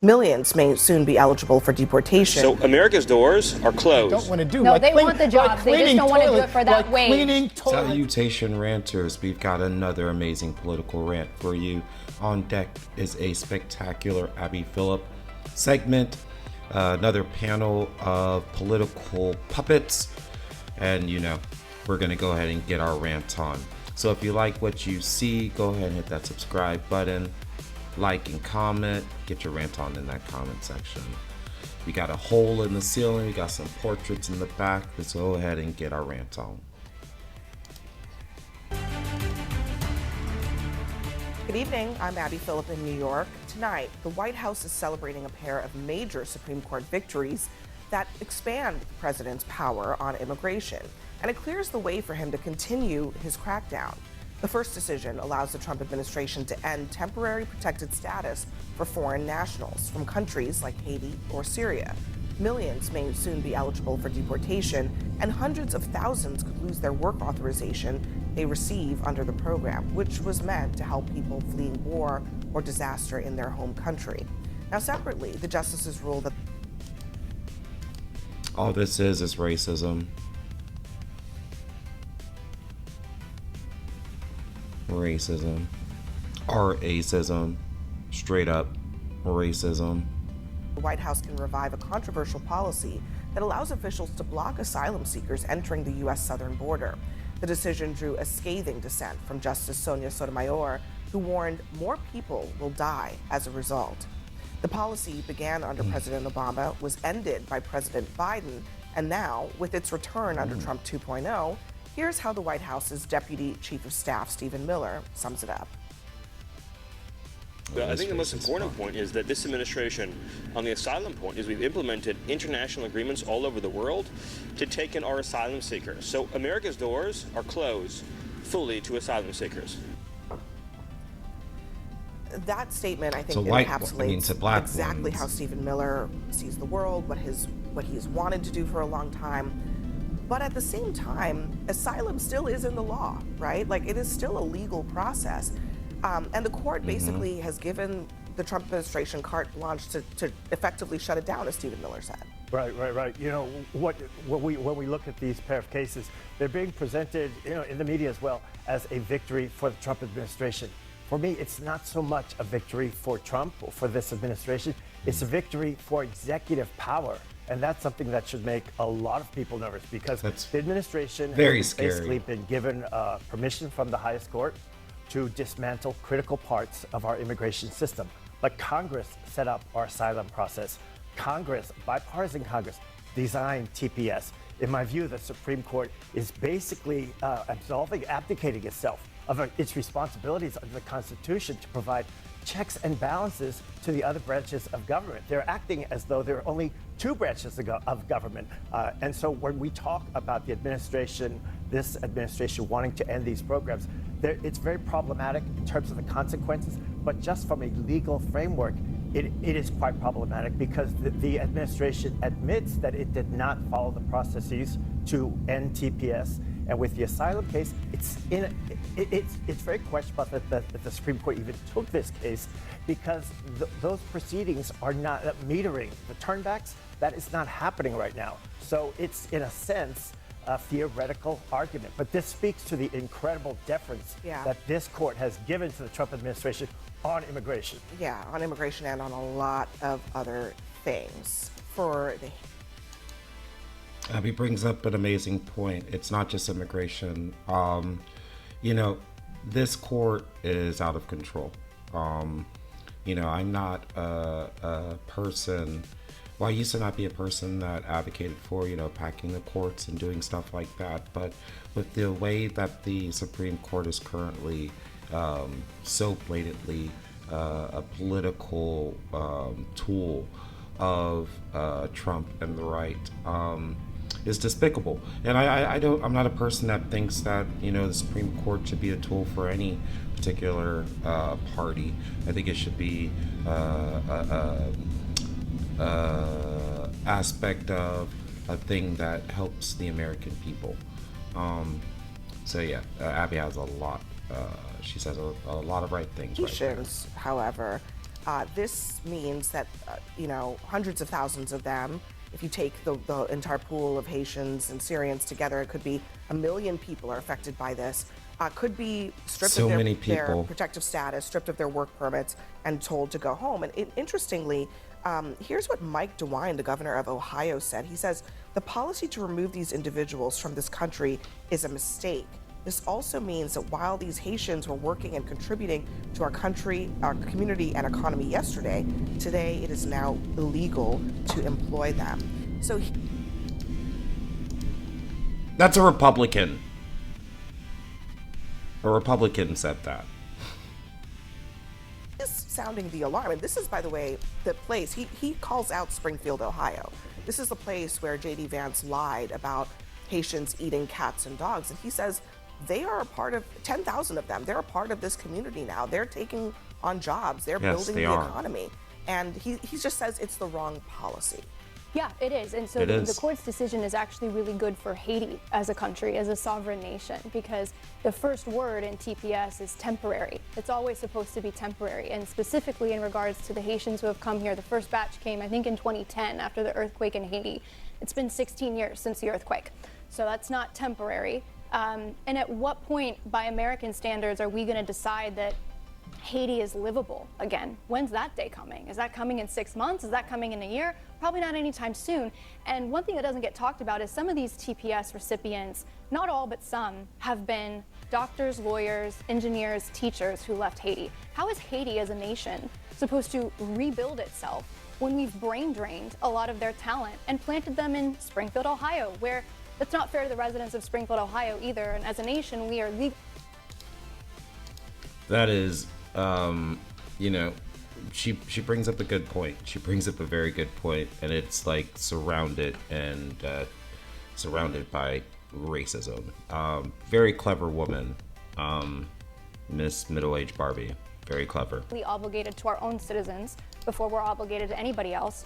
Millions may soon be eligible for deportation. So America's doors are closed. Don't want to do. No, like they want the jobs. They just don't want to do it for that wage. Cleaning toilet. Salutation ranters, we've got another amazing political rant for you. On deck is a spectacular Abby Phillip segment, another panel of political puppets, and we're gonna go ahead and get our rant on. So if you like what you see, go ahead and hit that subscribe button, like and comment, get your rant on in that comment section. We got a hole in the ceiling, we got some portraits in the back. Let's go ahead and get our rant on. Good evening, I'm Abby Phillip in New York. Tonight, the White House is celebrating a pair of major Supreme Court victories that expand the president's power on immigration, and it clears the way for him to continue his crackdown. The first decision allows the Trump administration to end temporary protected status for foreign nationals from countries like Haiti or Syria. Millions may soon be eligible for deportation, and hundreds of thousands could lose their work authorization they receive under the program, which was meant to help people fleeing war or disaster in their home country. Now, separately, the justices ruled that all this is racism. Racism. Racism. Straight up racism. the White House can revive a controversial policy that allows officials to block asylum seekers entering the U.S. southern border. The decision drew a scathing dissent from Justice Sonia Sotomayor, who warned more people will die as a result. The policy began under President Obama, was ended by President Biden, and now, with its return under Trump 2.0, here's how the White House's Deputy Chief of Staff, Stephen Miller, sums it up. I think the most important point is that this administration, on the asylum point, is we've implemented international agreements all over the world to take in our asylum seekers. So America's doors are closed fully to asylum seekers. That statement, I think, So encapsulates exactly ones. how Stephen Miller sees the world, what he's wanted to do for a long time. But at the same time, asylum still is in the law, right? Like, it is still a legal process. And the court basically has given the Trump administration carte blanche to effectively shut it down, as Stephen Miller said. Right. You know, when we look at these pair of cases, they're being presented, in the media as well, as a victory for the Trump administration. For me, it's not so much a victory for Trump or for this administration. It's a victory for executive power. And that's something that should make a lot of people nervous, because the administration has basically been given permission from the highest court to dismantle critical parts of our immigration system. But Congress set up our asylum process. Congress, bipartisan Congress, designed TPS. In my view, the Supreme Court is basically abdicating itself of its responsibilities under the Constitution to provide checks and balances to the other branches of government. They're acting as though there are only two branches of government. And so when we talk about this administration wanting to end these programs, it's very problematic in terms of the consequences, but just from a legal framework, it is quite problematic, because the administration admits that it did not follow the processes to end TPS. And with the asylum case, it's very questionable that the Supreme Court even took this case, because those proceedings are not metering the turnbacks. That is not happening right now. So it's, in a sense, a theoretical argument. But this speaks to the incredible deference that this court has given to the Trump administration on immigration. Yeah, on immigration and on a lot of other things. Abby brings up an amazing point. It's not just immigration. This court is out of control. I'm not a person. Well, I used to not be a person that advocated for, packing the courts and doing stuff like that. But with the way that the Supreme Court is currently so blatantly a political tool of Trump and the right, is despicable. And I'm not a person that thinks that, the Supreme Court should be a tool for any particular party. I think it should be aspect of a thing that helps the American people. Abby has a lot. She says a lot of right things. However, This means that, hundreds of thousands of them, if you take the entire pool of Haitians and Syrians together, it could be 1 million people are affected by this. Could be stripped of their protective status, stripped of their work permits, and told to go home. And interestingly, here's what Mike DeWine, the governor of Ohio, said. He says, the policy to remove these individuals from this country is a mistake. This also means that while these Haitians were working and contributing to our country, our community, and economy yesterday, today it is now illegal to employ them. So that's a Republican. A Republican said that. Is sounding the alarm. And this is, by the way, the place he calls out Springfield, Ohio. This is the place where J.D. Vance lied about Haitians eating cats and dogs. And he says they are a part of 10,000 of them. They're a part of this community now. They're taking on jobs. They're building the economy. And he just says it's the wrong policy. Yeah, it is. And so the court's decision is actually really good for Haiti as a country, as a sovereign nation, because the first word in TPS is temporary. It's always supposed to be temporary. And specifically in regards to the Haitians who have come here, the first batch came, I think, in 2010 after the earthquake in Haiti. It's been 16 years since the earthquake. So that's not temporary. And at what point, by American standards, are we going to decide that Haiti is livable again? When's that day coming? Is that coming in 6 months? Is that coming in a year? Probably not anytime soon. And one thing that doesn't get talked about is some of these TPS recipients, not all but some, have been doctors, lawyers, engineers, teachers who left Haiti. How is Haiti as a nation supposed to rebuild itself when we've brain drained a lot of their talent and planted them in Springfield, Ohio, where that's not fair to the residents of Springfield, Ohio either. And as a nation, we are legal. That is, she brings up a good point. She brings up a very good point, and it's like surrounded by racism. Very clever woman, Miss Middle-aged Barbie. Very clever. We obligated to our own citizens before we're obligated to anybody else.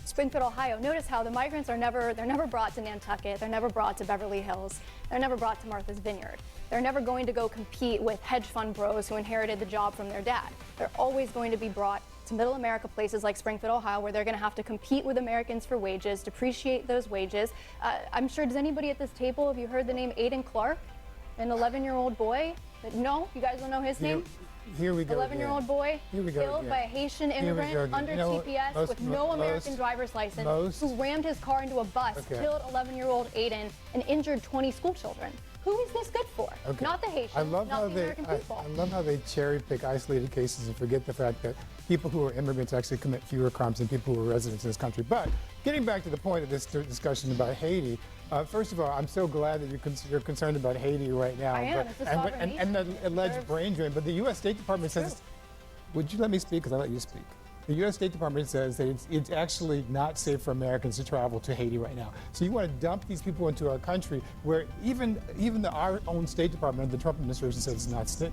Springfield, Ohio. Notice how the migrants are never brought to Nantucket. They're never brought to Beverly Hills. They're never brought to Martha's Vineyard. They're never going to go compete with hedge fund bros who inherited the job from their dad. They're always going to be brought to middle America, places like Springfield, Ohio, where they're going to have to compete with Americans for wages, depreciate those wages. I'm sure, does anybody at this table, have you heard the name Aiden Clark, an 11-year-old boy? No? You guys don't know his name? Here we go. 11-year-old boy killed by a Haitian immigrant under TPS with no American driver's license, who rammed his car into a bus, killed 11-year-old Aiden, and injured 20 school children. Who is this good for? Not the Haitians, not the American people. I love how they cherry pick isolated cases and forget the fact that people who are immigrants actually commit fewer crimes than people who are residents in this country. But getting back to the point of this discussion about Haiti, first of all, I'm so glad that you're concerned about Haiti right now. I am. It's a sovereign nation. And the alleged brain drain. But the U.S. State Department says, would you let me speak? Because I let you speak. The U.S. State Department says that it's actually not safe for Americans to travel to Haiti right now. So you want to dump these people into a country where even our own State Department, the Trump administration, says it's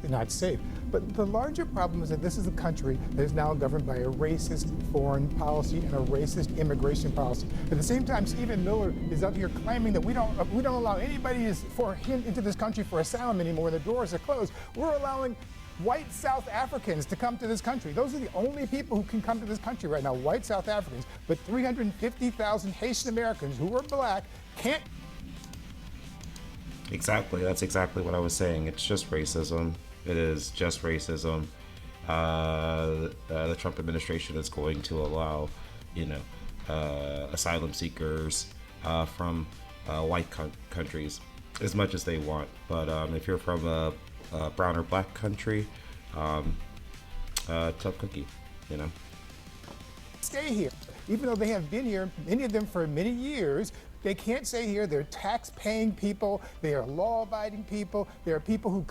not safe. But the larger problem is that this is a country that is now governed by a racist foreign policy and a racist immigration policy. At the same time, Stephen Miller is up here claiming that we don't allow anybody into this country for asylum anymore. The doors are closed. We're allowing white South Africans to come to this country. Those are the only people who can come to this country right now, white South Africans. But 350,000 Haitian Americans who are black can't. Exactly. That's exactly what I was saying. It's just racism. It is just racism. The Trump administration is going to allow, asylum seekers from white countries as much as they want. But if you're from a brown or black country, tough cookie, Stay here, even though they have been here, many of them for many years. They can't stay here. They're tax-paying people. They are law-abiding people. They are people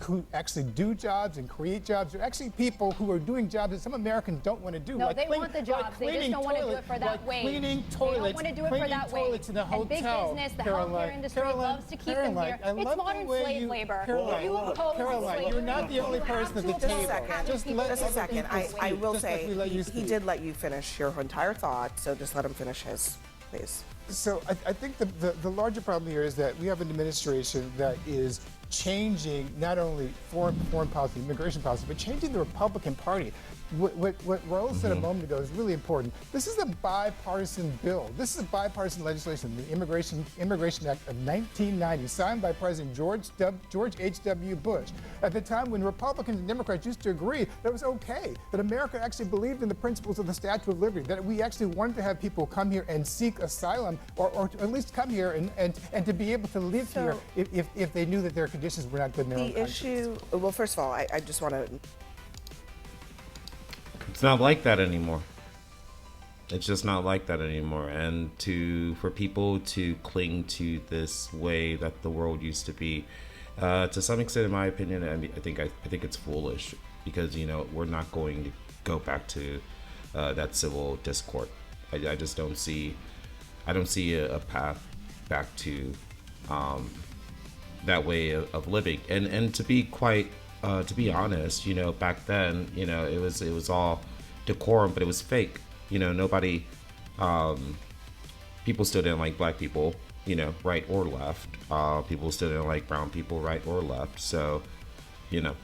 who actually do jobs and create jobs. They're actually people who are doing jobs that some Americans don't want to do. No, like they want the jobs. They just don't want to do it for that wage. Cleaning toilets. They don't want to do it for that wage. In a hotel. And big business, the healthcare industry loves to keep them here. It's modern slave labor. You oppose slavery. You're not the only person at the table. Just a second. I will say he did let you finish your entire thought, so just let him finish his, please. So I think the larger problem here is that we have an administration that is changing not only foreign policy, immigration policy, but changing the Republican Party. what Raul said a moment ago is really important. This is a bipartisan bill. This is a bipartisan legislation, the Immigration Act of 1990, signed by President George H.W. Bush. At the time when Republicans and Democrats used to agree that it was okay, that America actually believed in the principles of the Statue of Liberty, that we actually wanted to have people come here and seek asylum, or at least come here and to be able to live here if they knew that their conditions were not good in their own countries. The issue, well, first of all, I just want to... It's not like that anymore. It's just not like that anymore. And for people to cling to this way that the world used to be, to some extent, in my opinion, I think it's foolish, because we're not going to go back to that civil discord. I just don't see. I don't see a path back to that way of living. And to be quite. To be honest, back then, it was all decorum, but it was fake. Nobody, people still didn't like black people, right or left. People still didn't like brown people, right or left. So, we're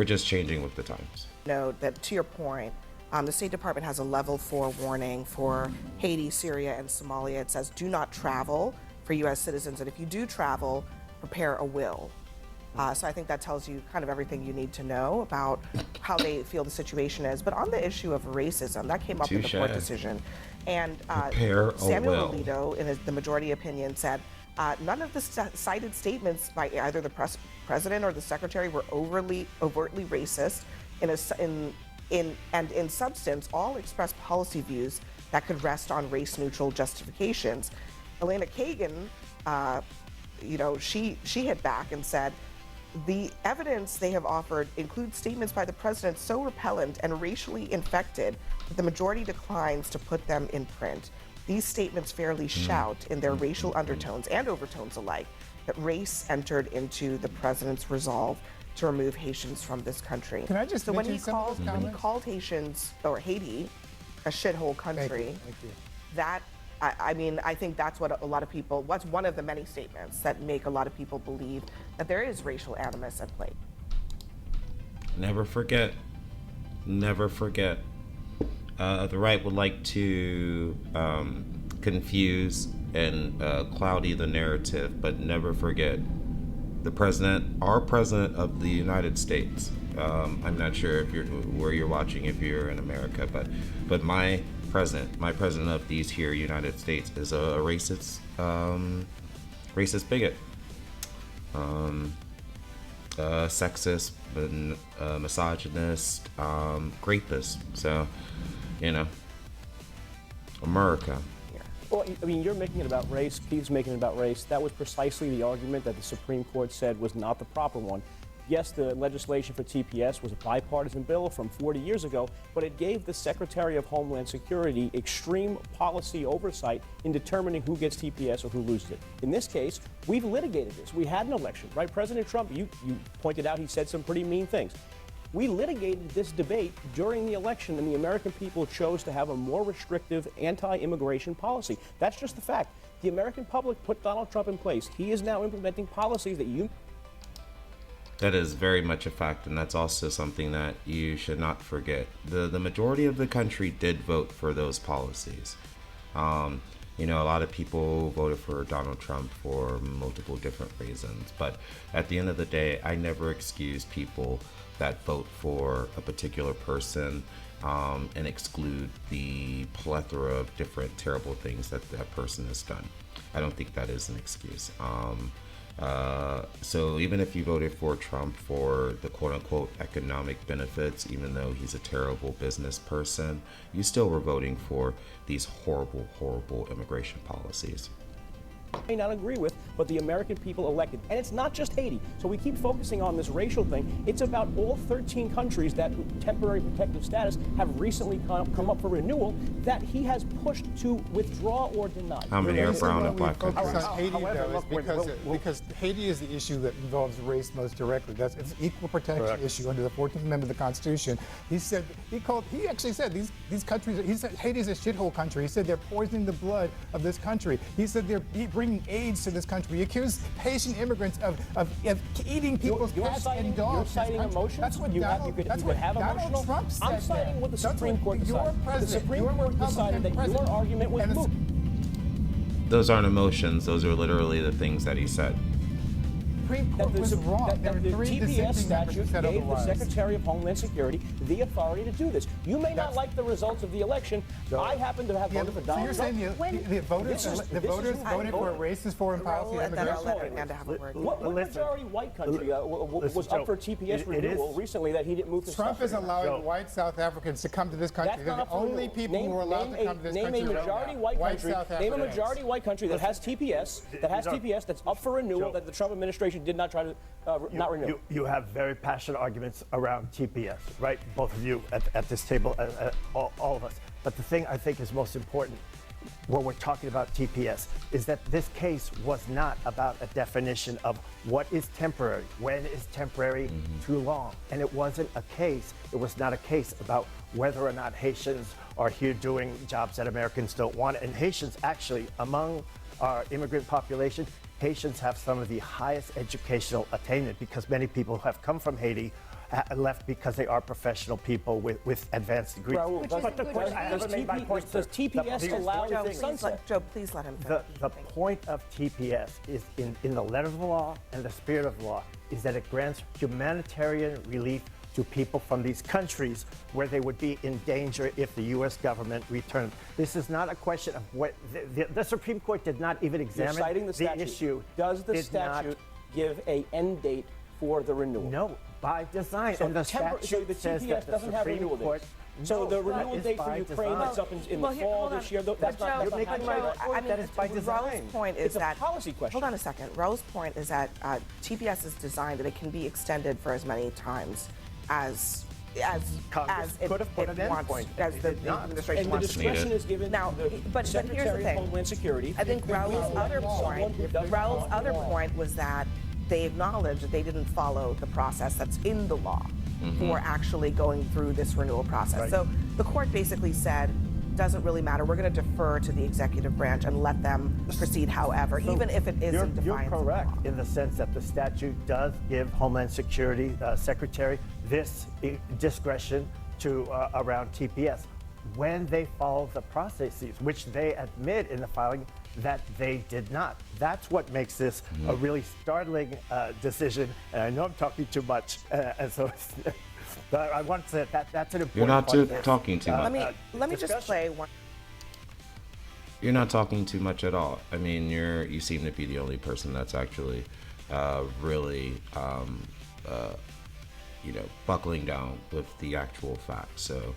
just changing with the times. Note that, to your point, the State Department has a level 4 warning for Haiti, Syria, and Somalia. It says, do not travel for U.S. citizens, and if you do travel, prepare a will. So I think that tells you kind of everything you need to know about how they feel the situation is. But on the issue of racism, that came up in the court decision. And Samuel Alito, in the majority opinion, said none of the cited statements by either the president or the secretary were overtly racist. In substance, all expressed policy views that could rest on race-neutral justifications. Elena Kagan, she hit back and said, the evidence they have offered includes statements by the president so repellent and racially infected that the majority declines to put them in print. These statements fairly shout in their racial undertones and overtones alike that race entered into the president's resolve to remove Haitians from this country. Can I just when he mention called Haitians or Haiti a shithole country, Thank you. that I think that's what a lot of people, what's one of the many statements that make a lot of people believe that there is racial animus at play. Never forget. Never forget. The right would like to confuse and cloudy the narrative, but never forget the president, our president of the United States. I'm not sure if where you're watching, if you're in America, but my president of these here United States is a racist bigot, sexist, misogynist, rapist. So, America. Well, I mean, you're making it about race. Keith's making it about race. That was precisely the argument that the Supreme Court said was not the proper one. Yes, the legislation for TPS was a bipartisan bill from 40 years ago, but it gave the Secretary of Homeland Security extreme policy oversight in determining who gets TPS or who loses it. In this case, we've litigated this. We had an election, right? President Trump, you pointed out he said some pretty mean things. We litigated this debate during the election, and the American people chose to have a more restrictive anti-immigration policy. That's just the fact. The American public put Donald Trump in place. He is now implementing policies that you... That is very much a fact, and that's also something that you should not forget. The majority of the country did vote for those policies. A lot of people voted for Donald Trump for multiple different reasons, but at the end of the day, I never excuse people that vote for a particular person and exclude the plethora of different terrible things that that person has done. I don't think that is an excuse. So even if you voted for Trump for the quote-unquote economic benefits, even though he's a terrible business person, you still were voting for these horrible, horrible immigration policies. May not agree with, but the American people elected. And it's not just Haiti. So we keep focusing on this racial thing. It's about all 13 countries that temporary protective status have recently come up for renewal that he has pushed to withdraw or deny. How many are brown and black countries? countries? On Haiti, though, is because Haiti is the issue that involves race most directly. It's an equal protection issue under the 14th Amendment of the Constitution. He actually said these countries, he said Haiti is a shithole country. He said they're poisoning the blood of this country. He said they're bringing AIDS to this country. country. You accuse Haitian immigrants of eating people's cats and dogs. You're citing emotions. That's what you Donald, could that's have what emotional. Donald Trump said. I'm citing what the Supreme Court decided. Your president, the Supreme Court decided that your argument was moot. Those aren't emotions. Those are literally the things that he said. Supreme Court was wrong. That the TPS statute gave the Secretary of Homeland Security the authority to do this. You may not like the results of the election. I happen to have voted for Donald Trump. So you're saying the voters voted for a racist foreign policy on immigration? What majority white country was up for TPS renewal recently that he didn't move to? Trump is allowing white South Africans to come to this country. They're the only people who are allowed to come to this country. Name a majority white country. Name a majority white country that has TPS. That's up for renewal. That the Trump administration did not try to not renew. You have very passionate arguments around TPS, right? Both of you at this table, all of us. But the thing I think is most important when we're talking about TPS is that this case was not about a definition of what is temporary, when is temporary too long. And it wasn't a case, it was not a case about whether or not Haitians are here doing jobs that Americans don't want. And Haitians actually, among our immigrant population, Haitians have some of the highest educational attainment because many people who have come from Haiti left because they are professional people with advanced degrees. But the question, does TPS allow the sunset? Joe, please let him finish. The point of TPS is in the letter of the law and the spirit of the law is that it grants humanitarian relief to people from these countries where they would be in danger if the U.S. government returned. This is not a question of what the Supreme Court did not even examine the issue. Does the statute give an end date for the renewal? No, by design. So and the statute the says TPS that doesn't have renewal dates. So the renewal date for Ukraine that's up in the fall this year, that's not you're making my point. That is by design. Raul's point is It's a policy question. Hold on a second. Raul's point is that TPS is designed that it can be extended for as many times as Congress it could have put an end wants, point. as the administration And the wants to. discretion is given Now, to the but here's the Secretary thing. of Homeland Security. I think Raul's other point was that they acknowledged that they didn't follow the process that's in the law for actually going through this renewal process. Right. So the court basically said, doesn't really matter. We're going to defer to the executive branch and let them proceed however, even if it is in defiance You're of the correct law. in the sense that the statute does give Homeland Security Secretary this discretion to around TPS when they follow the processes, which they admit in the filing that they did not. That's what makes this a really startling decision. And I know I'm talking too much, and so but I want to say that's an important. You're not part talking too much. Let me just play one. You're not talking too much at all. I mean, you seem to be the only person that's actually really, buckling down with the actual facts. So,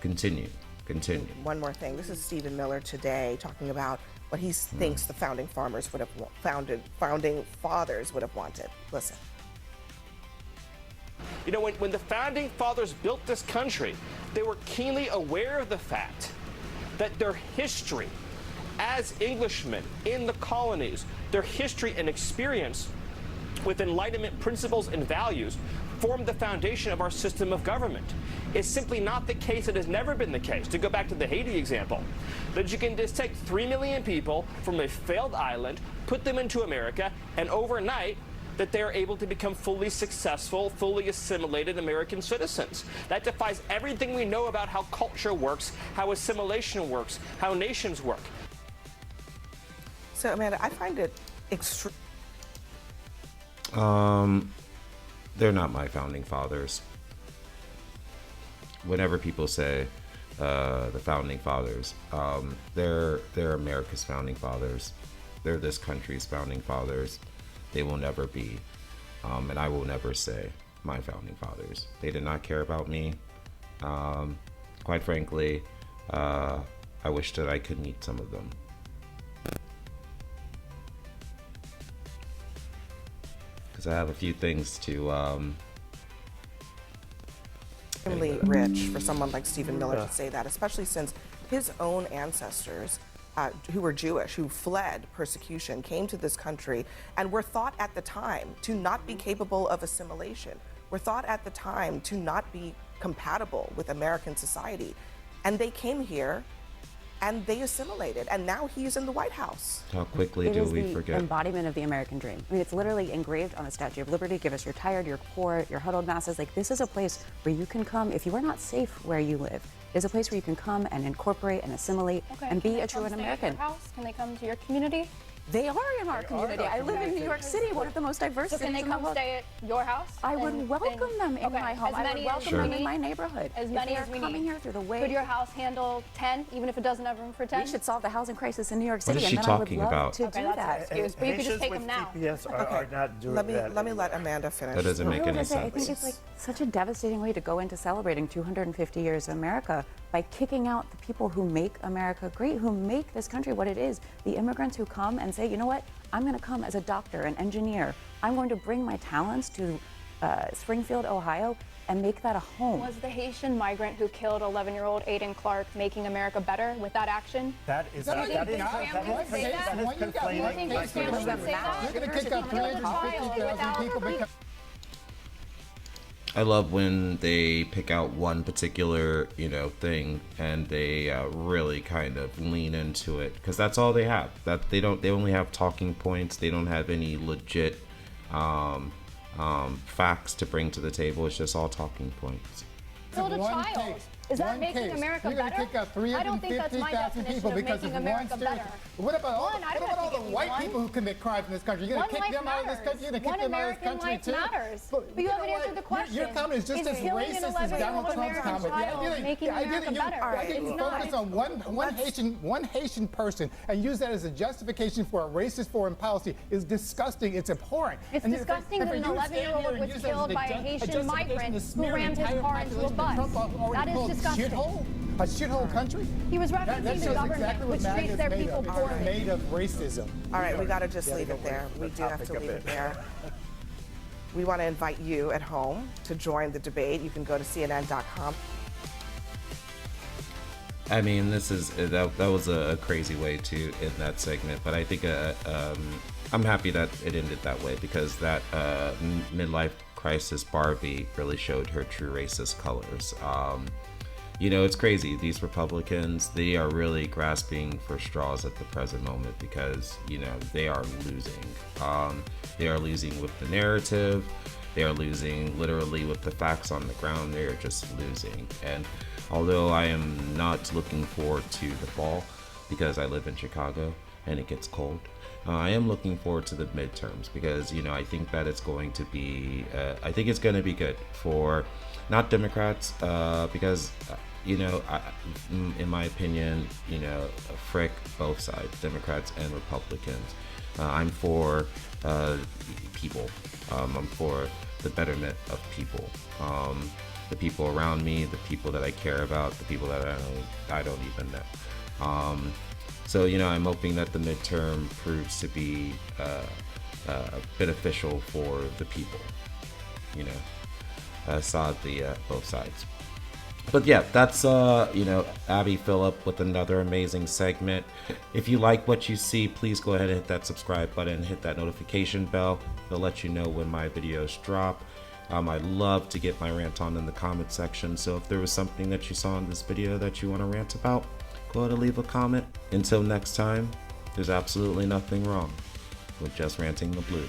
continue. One more thing. This is Stephen Miller today talking about what he thinks the founding fathers would have wanted. Listen. You know, when the founding fathers built this country, they were keenly aware of the fact that their history as Englishmen in the colonies, their history and experience with Enlightenment principles and values formed the foundation of our system of government. It's simply not the case, it has never been the case, to go back to the Haiti example, that you can just take 3 million people from a failed island, put them into America, and overnight that they are able to become fully successful, fully assimilated American citizens. That defies everything we know about how culture works, how assimilation works, how nations work. So, Amanda, I find it extreme. They're not my founding fathers. Whenever people say the founding fathers, they're America's founding fathers. They're this country's founding fathers. They will never be, and I will never say, my founding fathers. They did not care about me. Quite frankly, I wish that I could meet some of them. Because I have a few things to... Extremely rich for someone like Stephen Miller to say that, especially since his own ancestors who were Jewish, who fled persecution, came to this country and were thought at the time to not be capable of assimilation, were thought at the time to not be compatible with American society. And they came here and they assimilated, and now he's in the White House. How quickly do we forget? It is the embodiment of the American dream. I mean, it's literally engraved on the Statue of Liberty. Give us your tired, your poor, your huddled masses. Like, this is a place where you can come, if you are not safe where you live, it's a place where you can come and incorporate and assimilate and be a true American. Can they come to your community? They are in our community. I live in New York City, one of the most diverse cities in the world. So can they come stay at your house? I would welcome them in my home. I would welcome them in my neighborhood. As many as we coming need. here through the way. Could your house handle 10, even if it doesn't have room for 10? We should solve the housing crisis in New York City. What is she talking about? To do that. But you could just take them now. TPS are not doing that. Let me let Amanda finish. That doesn't make any I sense. think it's like such a devastating way to go into celebrating 250 years of America by kicking out the people who make America great, who make this country what it is. The immigrants who come and say, you know what, I'm going to come as a doctor, an engineer. I'm going to bring my talents to Springfield, Ohio, and make that a home. Was the Haitian migrant who killed 11-year-old Aiden Clark making America better with that action? That is conflating. You're going to kick out 350,000 people because... I love when they pick out one particular, thing and they really kind of lean into it, because that's all they have. That they only have talking points. They don't have any legit facts to bring to the table. It's just all talking points. Killed a child. Is that making America better? You're going to kick out 350,000 people because of one stereotype. What about all the white people who commit crimes in this country? You're going to kick them out of this country? You're going to kick them out of this country too? Matters. But you haven't answered the question. Your comment is just as racist as Donald Trump's comment. I didn't focus on one Haitian person and use that as a justification for a racist foreign policy. Is disgusting. It's abhorrent. It's disgusting that an 11-year-old was killed by a Haitian migrant who rammed his car into a bus. That is disgusting. Shithole? A shithole country? He was referencing the government, which treats their people poorly. It's made of racism. All right, we got to just leave it there. We do have to leave it there. We want to invite you at home to join the debate. You can go to CNN.com. I mean, that was a crazy way to end that segment, but I think I'm happy that it ended that way, because that midlife crisis Barbie really showed her true racist colors. It's crazy. These Republicans, they are really grasping for straws at the present moment because, they are losing. They are losing with the narrative. They are losing literally with the facts on the ground. They are just losing. And although I am not looking forward to the fall because I live in Chicago and it gets cold, I am looking forward to the midterms because, I think that it's going to be, good for not Democrats because, in my opinion, frick both sides, Democrats and Republicans. I'm for people. I'm for the betterment of people. The people around me, the people that I care about, the people that I don't even know. So, I'm hoping that the midterm proves to be beneficial for the people. Saw the both sides. But yeah, that's Abby Phillip with another amazing segment. If you like what you see, please go ahead and hit that subscribe button, hit that notification bell. It'll let you know when my videos drop. I love to get my rant on in the comment section. So if there was something that you saw in this video that you want to rant about, go ahead and leave a comment. Until next time, there's absolutely nothing wrong with just ranting the blues.